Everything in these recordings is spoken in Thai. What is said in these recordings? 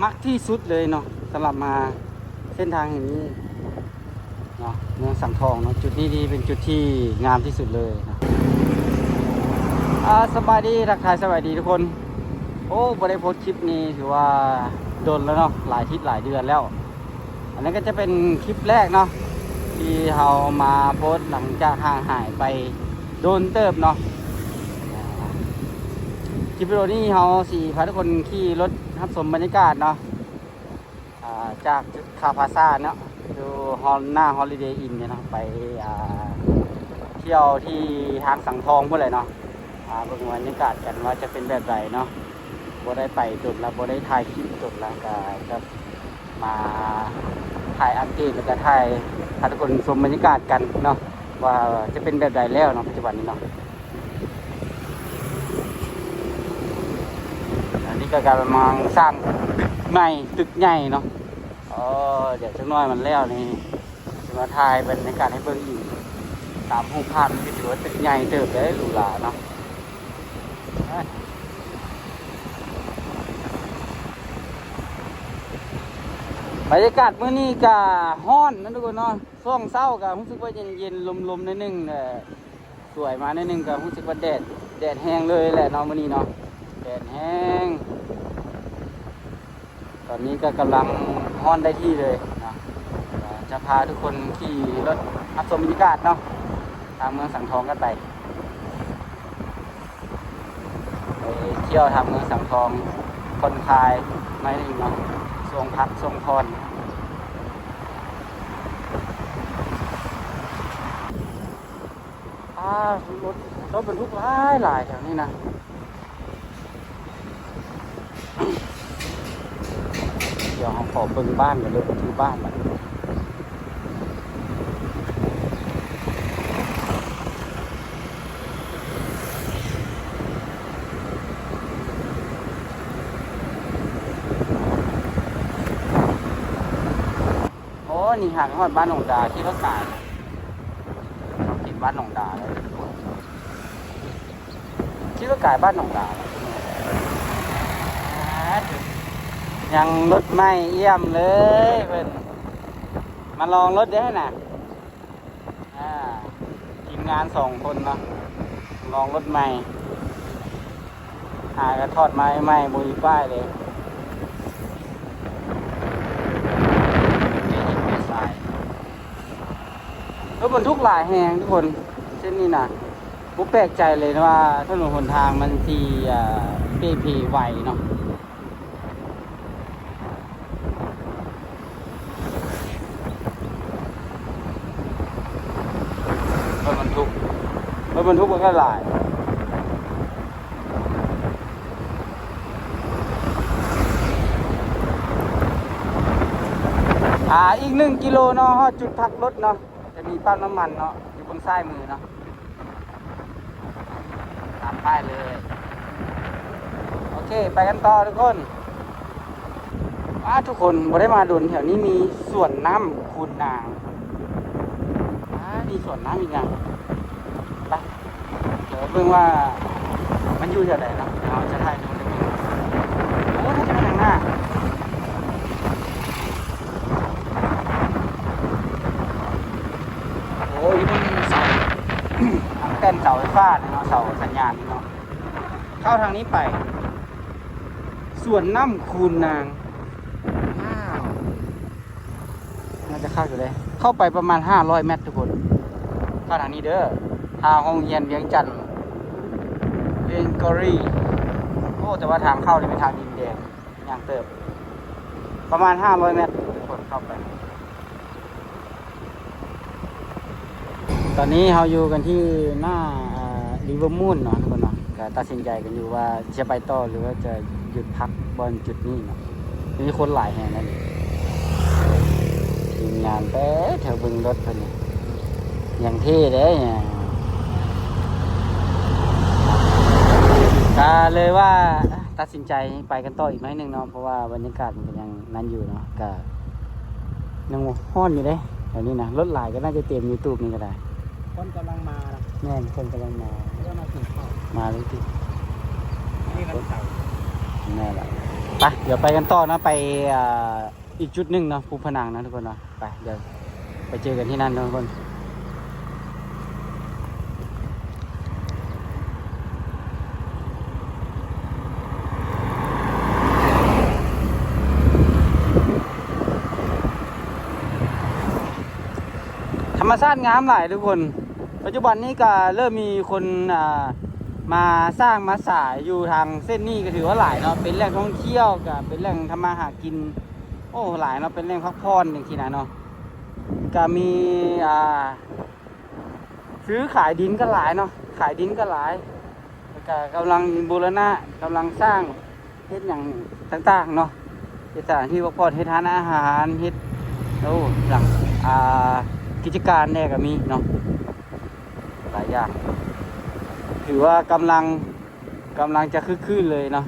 มักที่สุดเลยเนาะสำหรับมาเส้นทางแห่งนี้เนาะเมืองสังทองเนาะจุดนี้ดีเป็นจุดที่งามที่สุดเลยนะสบายดีทักทายสบายดีทุกคนโอ้บริโภคคลิปนี้ถือว่าโดนแล้วเนาะหลายทิศหลายเดือนแล้วอันนี้ก็จะเป็นคลิปแรกเนาะที่เรามาโพสต์หลังจากห่างหายไปโดนเติบเนาะคลิปวิดีโอนี้เราสี่พาทุกคนขี่รถรับชมบรรยากาศเนาะจากจุดคาพาซ่าเนาะดูหน้าฮอลิเดย์อินเนี่ยนะไปเที่ยวที่หาดสังทองเพื่ออะไรเนาะเบิ่งบรรยากาศกันว่าจะเป็นแบบไหนเนาะบ่ได้ไปจุดแล้วบ่ได้ถ่ายคลิปจุดแล้วก็จะมาถ่ายอัปเดตแล้วก็ถ่ายพาทุกคนชมบรรยากาศกันเนาะว่าจะเป็นแบบไหนแล้วเนาะปัจจุบันนี้เนาะอันนี้ก็กำลังสร้างใหม่ตึกใหญ่เนาะเดี๋ยวจังน้อยมันแล้วนี่จะมาถ่ายบรรยากาศให้เบิ่งอีกตามรูปภาพมันก็ถือว่าตึกใหญ่เติบได้หรูหราเนาะบรรยากาศมื้อนี้ก็ร้อนนะทุกคนเนาะช่วงเช้าก็รู้สึกว่าเย็นๆลมๆนิดนึงสวยมานิดนึงก็รู้สึกว่าแดดแห้งเลยแหละเนาะมื้อนี้เนาะแดดแห้งตอนนี้ก็กำลังร้อนได้ที่เลยนะจะพาทุกคนขี่รถรับชมบรรยากาศเนาะทางเมืองสังทองกันไปเที่ยวทางเมืองสังทองคนคลายไม่ได้เนาะทรงพักทรงพรรถบรรทุกหลายแถวนี้นะเดี๋ยวเราขอเบิ่งบ้านกันเลยคือบ้านมันโอ้นี่ห่างจากบ้านหนองดาที่เขาสายเราติดบ้านหนองดาเลยที่เขากายบ้านหนองดายังรถไม่เอี่ยมเลยเพื่อนมาลองรถได้น่ะทีมงาน2 คนเนาะลองรถใหม่กระทอดไม้ใหม่บุยป้ายเลยรถบรรทุกหลายแหงทุกคนเช่นนี้นะผมแปลกใจเลยนะว่าถนนหนทางมันทีพีไวเนาะรถบรรทุกมันก็หลายอีก1 กิโลเนาะจุดพักรถเนาะจะมีปั๊มน้ำมันเนาะอยู่บนซ้ายมือเนาะตามป้ายเลยโอเคไปกันต่อทุกคนทุกคนบ่ได้มาดุนแถวนี้มีสวนน้ำคูนางมีสวนน้ำอีกอย่างไปเดี๋ยวเบิ่งว่ามันอยู่แถวไหนเนาะเราจะถ่ายดูเลยโอ้ถ้าจะไปทางหน้าโอ้ยมันเสาแต้นเสาไฟฟ้าเนาะเสาสัญญาณเนาะเข้าทางนี้ไปสวนน้ำคูนางน่าจะเข้าอยู่เลยเข้าไปประมาณ500 เมตรทุกคนเข้าทางนี้เด้อทางโรงเรียนเวียงจันทร์เรียนกอรี่โอ้แต่ว่าทางเข้านี่เป็นทางดินแดงอย่างเติบประมาณ500 เมตรทุกคนเข้าไปตอนนี้เราอยู่กันที่หน้าริเวอร์มูนเนาะทุกคนเนาะก็ตัดสินใจกันอยู่ว่าจะไปต่อหรือว่าจะหยุดพักบนจุดนี้เนาะมีคนหลายแห่งนั่นทีมงานแต่แถวบึงรถคนนี้อย่างเท่เลยเนี่ยก็เลยว่าตัดสินใจไปกันต่ออีกหน่อยนึงเนาะเพราะว่าบรรยากาศมันยังนั้นอยู่เนาะก็ยังฮ้อนอยู่เลยแถวนี้นะรถหลายก็น่าจะเต็ม YouTube นี่ก็ได้คนกำลังมาแน่นคนกำลังมามาเลยทีนี่วันเสาร์แน่แหละ ไปเดี๋ยวไปกันต่อนะไปอีกจุดหนึ่งเนาะภูผนังนะทุกคนเนาะไปเดี๋ยวไปเจอกันที่นั่นนะทุกคนธรรมชาติงามหลายทุกคนปัจจุบันนี้ก็เริ่มมีคนมาสร้างมาสายอยู่ทางเส้นนี้ก็ถือว่าหลายเนาะเป็นแหล่งท่องเที่ยวกับเป็นแหล่งทำมาหากินโอ้หลายเนาะเป็นแหล่งพักผ่อนอย่างที่ไหนเนาะก็มีซื้อขายดินก็หลายเนาะขายดินก็หลายแล้วก็กำลังบูรณะกำลังสร้างเฮ็ดอย่างต่างๆเนาะเฮ็ดสถานที่พักผ่อนเฮ็ดทานอาหารเฮ็ดโอ้หลังกิจการเนี่ยก็มีเนาะหลายอย่างถือว่ากำลังจะคึกคืนเลยเนาะ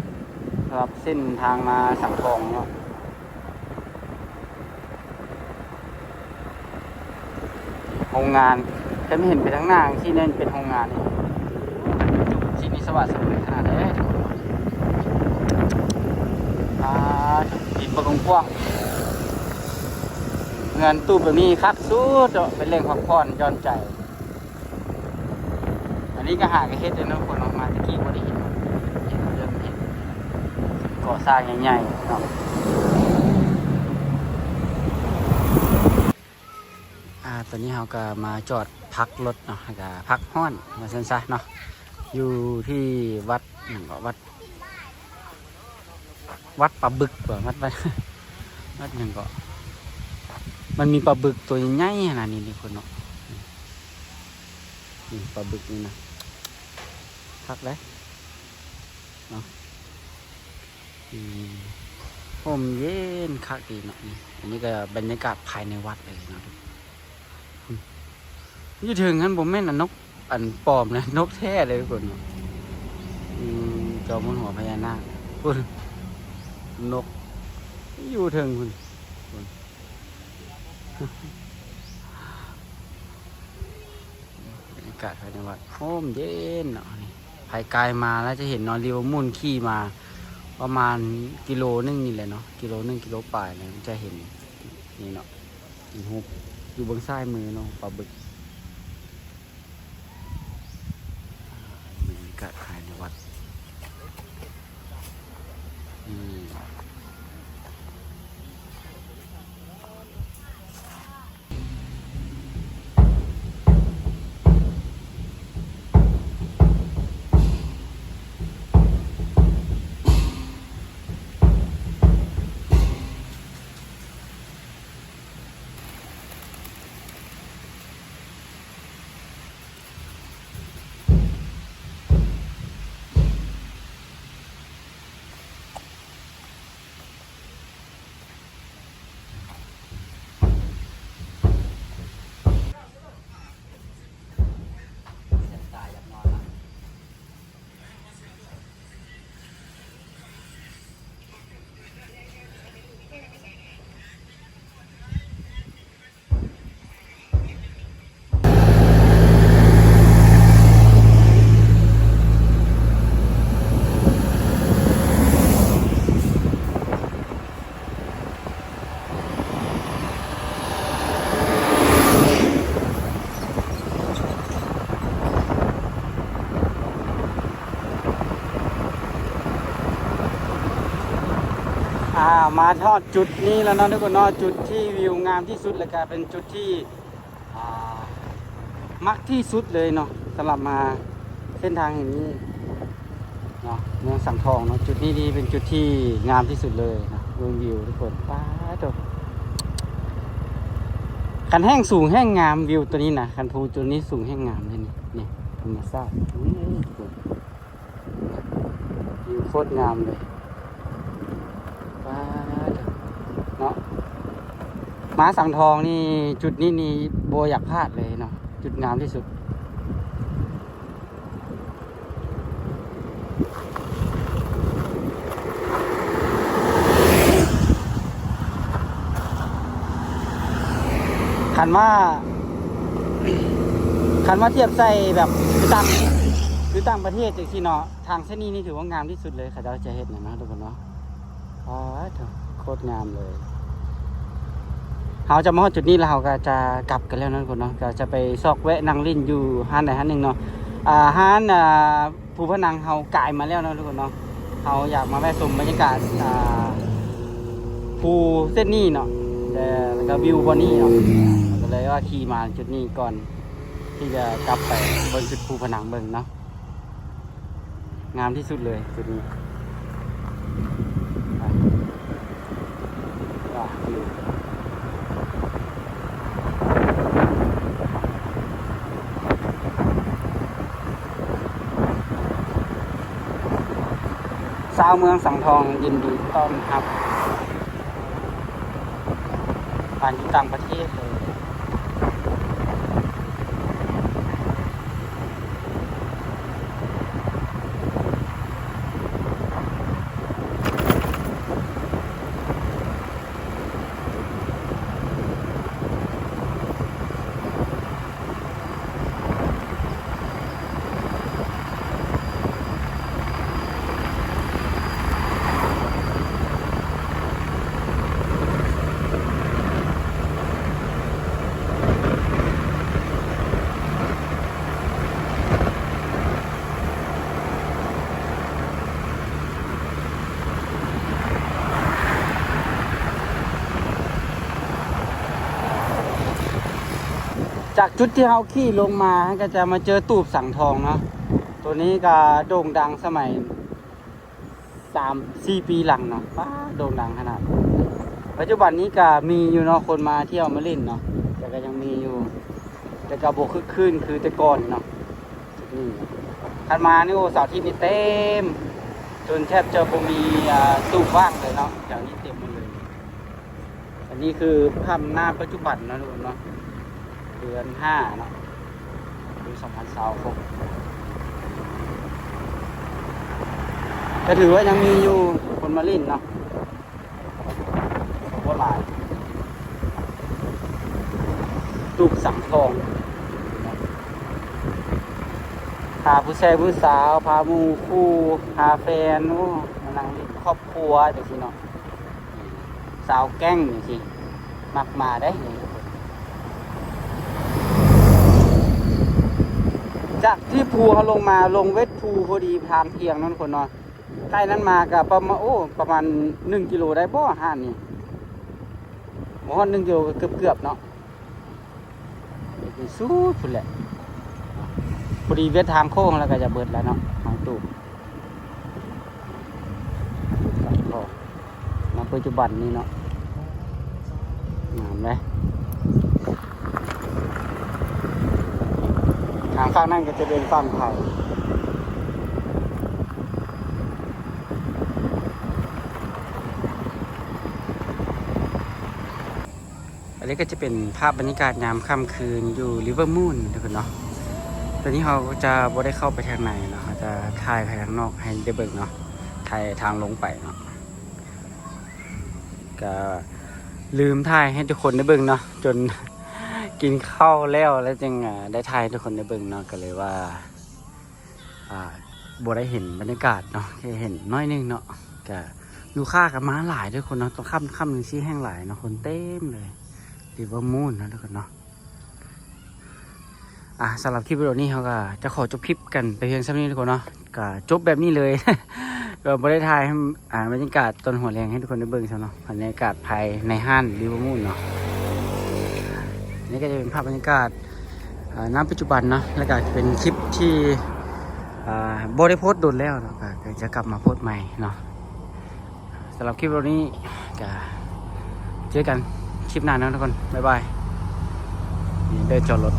สำหรับเส้นทางมาสังทองเนาะโรงงานแต่ไม่เห็นไปทั้งหน้าที่นั่นเป็นโรงงานที่นี่สวัสดิ์สมบูรณ์ขนาดไหนดินประกว้างเงินตู้แบบนี้คักสุดเป็นแหล่งพักผ่อนย้อนใจอันนี้ก็หากระเฮ็ดเลยนะคนออกมาตะกี้บ่ได้เห็นเริ่มเห็นก่อสร้างใหญ่ๆเนาะตอนนี้เราก็มาจอดพักรถเนาะก็พักห้อนมาเส้นซะเนาะอยู่ที่วัดหนึ่งก็วัดปลาบึกก่อนวัดหนึ่งก็มันมีปลาบึกตัวใหญ่ขนาดนี้นี่คนเนาะนี่ปลาบึกนี่นะพักเลยเนาะผมเย็นคักดีเนาะนี่อันนี้ก็บรรยากาศภายในวัดเลยเนาะนี่ถึงงั้นผมแม่นนกอันปลอมนะนกแท้เลยทุกคนจอมบนหัวพญานาคคุณนกอยู่ถึงคุณบรรยากาศภายในวัดโฮมเย็นเนาะนี่ภายกายมาแล้วจะเห็นนอนเรียวมุ่นขี่มาประมาณกิโลนึงนี่แหละเนาะกิโลปลายเลยจะเห็นนี่เนาะหินหุบอยู่บนซ้ายมือเนาะปลาบึกบรรยากาศภายในวัดมาทอดจุดนี้แล้วเนาะทุกคนเนาะจุดที่วิวงามที่สุดเลยก็เป็นจุดที่มักที่สุดเลยเนาะสำหรับมาเส้นทางแห่งนี้เนาะเมืองสังทองเนาะจุดนี้เป็นจุดที่งามที่สุดเลยนะวิวทุกคนป้าจบคันแห้งสูงแห้งงามวิวตัวนี้นะคันภูจุดนี้สูงแห้งงามเลยนี่ธรรมชาติวิวโคตรงามเลยเนาะม้าสังทองนี่จุดนี้นี่โบอยากพลาดเลยเนาะจุดงามที่สุดคันว่าเทียบใส่แบบคือต่างประเทศจากที่เนาะทางเส้นนี้นี่ถือว่างามที่สุดเลยค่ะเราจะเห็นนะทุกคนเนาะ อ้าโคตรงามเลยเราจะมาฮอดจุดนี้แล้วเราก็จะกลับกันแล้วนั่นคนเนาะก็จะไปซอกแวะนั่งลิ้นอยู่ห้านใดห้านหนึ่งเนาะห้านภูพนังเรากายมาแล้วนะทุกคนเนาะเราอยากมาแวะชมบรรยากาศภูเส้นนี้เนาะแล้วก็วิวบนนี้เนาะก็เลยว่าขี่มาจุดนี้ก่อนที่จะกลับไปบนจุดภูผนังเบิ่งเนาะงามที่สุดเลยจุดนี้ชาวเมืองสังทองยินดีต้อนรับผ่านอยู่ต่างประเทศเลยจากจุดที่เราขี่ลงมาก็จะมาเจอตูบสังทองเนาะตัวนี้ก็โด่งดังสมัย3-4 ปีหลังเนาะป้าโด่งดังขนาดปัจจุบันนี้ก็มีอยู่เนาะคนมาเที่ยวมาเล่นเนาะแต่ก็ยังมีอยู่แต่ก็บ่คึกคืนคือแต่ก่อนเนาะนี่ถัดมานี่โอ้เสาร์อาทิตย์นี่เต็มจนแทบจะบ่มีตูบว่างเลยเนาะอย่างนี้เต็มหมดเลยอันนี้คือภาพหน้าปัจจุบันเนาะทุกคนเนาะเดือน5เนาะปี2026ก็ถือว่ายังมีอยู่คนมาเล่นเนาะว่าหลายตูบสังทองพาผู้ชายผู้สาวพาหมู่คู่พาแฟนโอ้มานั่งเล่นครอบครัวจังซี่เนาะสาวแก๊งจังซี่มักมาได้จากที่ภูเขาลงมาลงเวทภูพอดีทางเที่ยงนั่นคนเนาะใกล้นั้นมากับประมาณ1 กิโลได้บ่ห้านนี่หมอ1 กิโลเกือบเนาะสู้พุ่นแหละพอดีเวททางโค้งแล้วก็จะเบิดแล้วเนาะทางตูบณปัจจุบันนี้เนาะงามไหมทางฝั่งนั่นก็จะเป็นฝั่งไทยอันนี้ก็จะเป็นภาพบรรยากาศยามค่ำคืนอยู่ริเวอร์มูนทุกคนเนาะตอนนี้เราจะบ่ได้เข้าไปทางในเนาะเราจะถ่ายไปทางนอกให้ได้เบิ่งเนาะถ่ายทางลงไปเนาะก็ลืมถ่ายให้ทุกคนได้เบิ่งเนาะจนกินข้าวแล้วจึงได้ถ่ายทุกคนได้เบิ่งเนาะก็เลยว่าบ่ได้เห็นบรรยากาศเนาะแค่เห็นน้อยนึงเนาะก็ลูกค้ากับม้าหลายด้วยคนเนาะต้องค่ำนึงชี้แห้งหลายเนาะคนเต็มเลยริเวอร์มูนนะทุกคนเนาะสำหรับคลิปวิดีโอนี้เขาก็จะขอจบคลิปกันไปเพียงเท่านี้ทุกคนเนาะก็จบแบบนี้เลย ก็บ่ได้ถ่ายให้บรรยากาศตอนหัวแรงให้ทุกคนได้เบิ่งซะเนาะบรรยากาศภายในห้างริเวอร์มูนเนาะนี่ก็จะเป็นภาพบรรยากาศณปัจจุบันเนาะแล้วก็เป็นคลิปที่บ่ได้โพสต์โดนแล้วเนาะก็จะกลับมาโพสต์ใหม่เนาะสำหรับคลิปวิดีโอนี้ก็เจอกันคลิปหน้านะทุกคนบ๊ายบายนี่เดินจอดรถ